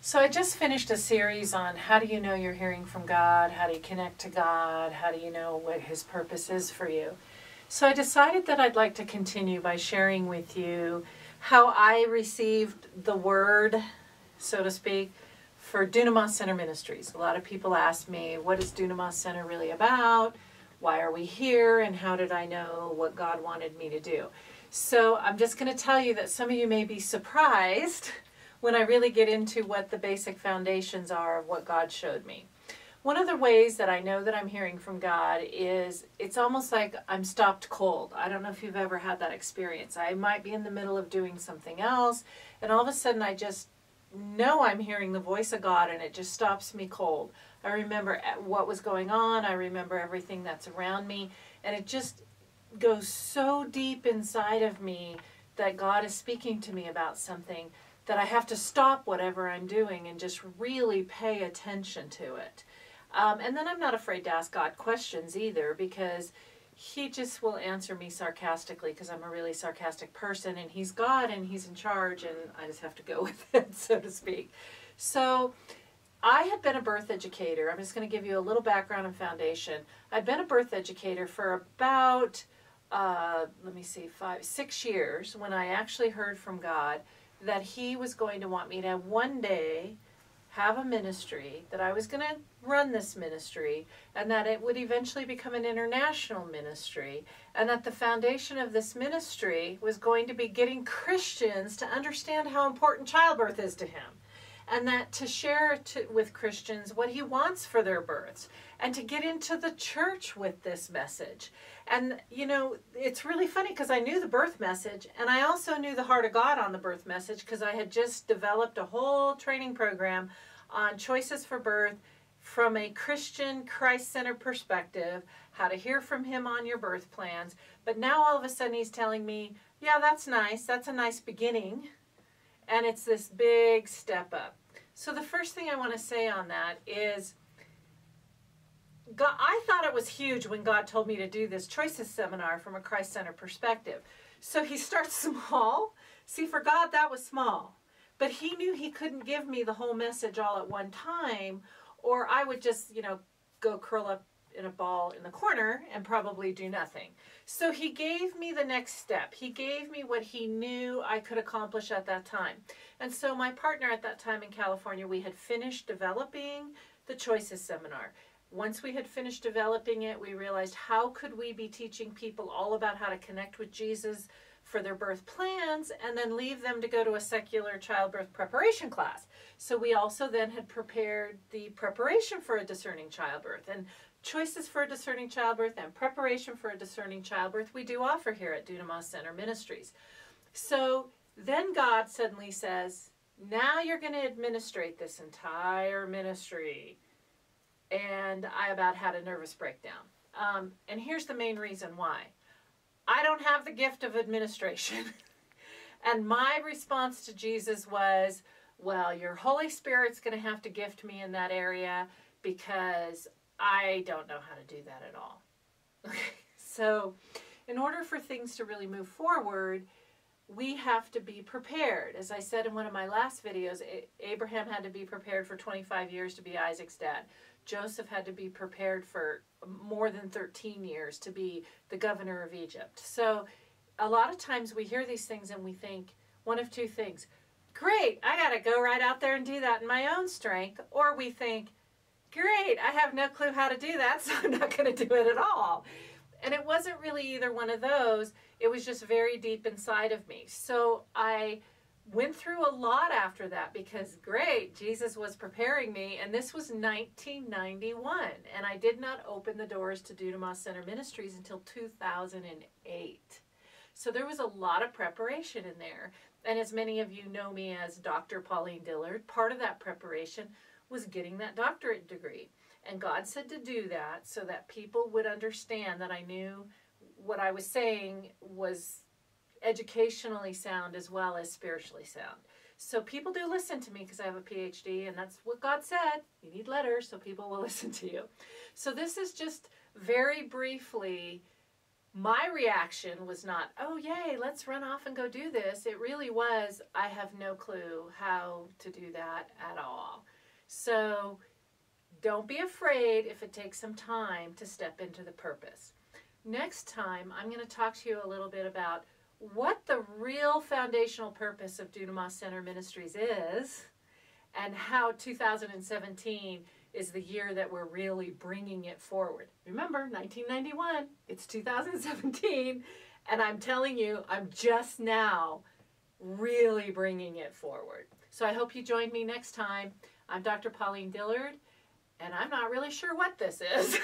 So I just finished a series on how do you know you're hearing from God, how do you connect to God, how do you know what His purpose is for you. So I decided that I'd like to continue by sharing with you how I received the word, so to speak, for Dunamas Center Ministries. A lot of people ask me, what is Dunamas Center really about? Why are we here? And how did I know what God wanted me to do? So I'm just going to tell you that some of you may be surprised when I really get into what the basic foundations are of what God showed me. One of the ways that I know that I'm hearing from God is it's almost like I'm stopped cold. I don't know if you've ever had that experience. I might be in the middle of doing something else, and all of a sudden I just know I'm hearing the voice of God, and it just stops me cold. I remember what was going on. I remember everything that's around me, and it just goes so deep inside of me that God is speaking to me about something that I have to stop whatever I'm doing and just really pay attention to it. And then I'm not afraid to ask God questions either, because He just will answer me sarcastically, because I'm a really sarcastic person, and He's God and He's in charge, and I just have to go with it, so to speak. So I had been a birth educator. I'm just going to give you a little background and foundation. I'd been a birth educator for about, 6 years, when I actually heard from God that He was going to want me to one day have a ministry, that I was going to run this ministry, and that it would eventually become an international ministry, and that the foundation of this ministry was going to be getting Christians to understand how important childbirth is to Him, and that to share with Christians what He wants for their births, and to get into the church with this message. And, you know, it's really funny because I knew the birth message, and I also knew the heart of God on the birth message, because I had just developed a whole training program on choices for birth from a Christian, Christ-centered perspective, how to hear from Him on your birth plans. But now all of a sudden He's telling me, yeah, that's nice. That's a nice beginning. And it's this big step up. So the first thing I want to say on that is, God, I thought it was huge when God told me to do this choices seminar from a Christ-centered perspective. So He starts small. See, for God, that was small. But He knew He couldn't give me the whole message all at one time, or I would just, go curl up in a ball in the corner and probably do nothing. So He gave me the next step. He gave me what He knew I could accomplish at that time. And so my partner at that time in California, we had finished developing the choices seminar. Once we had finished developing it, we realized, how could we be teaching people all about how to connect with Jesus for their birth plans, and then leave them to go to a secular childbirth preparation class. So we also then had prepared the preparation for a discerning childbirth, and choices for a discerning childbirth and preparation for a discerning childbirth we do offer here at Dunamas Center Ministries. So then God suddenly says, now you're going to administrate this entire ministry. And I about had a nervous breakdown. And here's the main reason why. I don't have the gift of administration. And my response to Jesus was, well, your Holy Spirit's going to have to gift me in that area, because I don't know how to do that at all. Okay. So in order for things to really move forward, we have to be prepared. As I said in one of my last videos, Abraham had to be prepared for 25 years to be Isaac's dad. Joseph had to be prepared for more than 13 years to be the governor of Egypt. So a lot of times we hear these things and we think one of two things. Great, I got to go right out there and do that in my own strength. Or we think, great, I have no clue how to do that, so I'm not going to do it at all. And it wasn't really either one of those. It was just very deep inside of me. So I went through a lot after that, because great, Jesus was preparing me, and this was 1991, and I did not open the doors to Dunamas Center Ministries until 2008. So there was a lot of preparation in there, and as many of you know me as Dr. Pauline Dillard, part of that preparation was getting that doctorate degree. And God said to do that so that people would understand that I knew what I was saying was educationally sound as well as spiritually sound. So people do listen to me because I have a PhD, and that's what God said. You need letters, so people will listen to you. So this is just very briefly My reaction was not, oh, yay, let's run off and go do this. It really was, I have no clue how to do that at all. So don't be afraid if it takes some time to step into the purpose. Next time, I'm going to talk to you a little bit about what the real foundational purpose of Dunamas Center Ministries is, and how 2017 is the year that we're really bringing it forward. Remember, 1991, it's 2017, and I'm telling you, I'm just now really bringing it forward. So I hope you join me next time. I'm Dr. Pauline Dillard, and I'm not really sure what this is.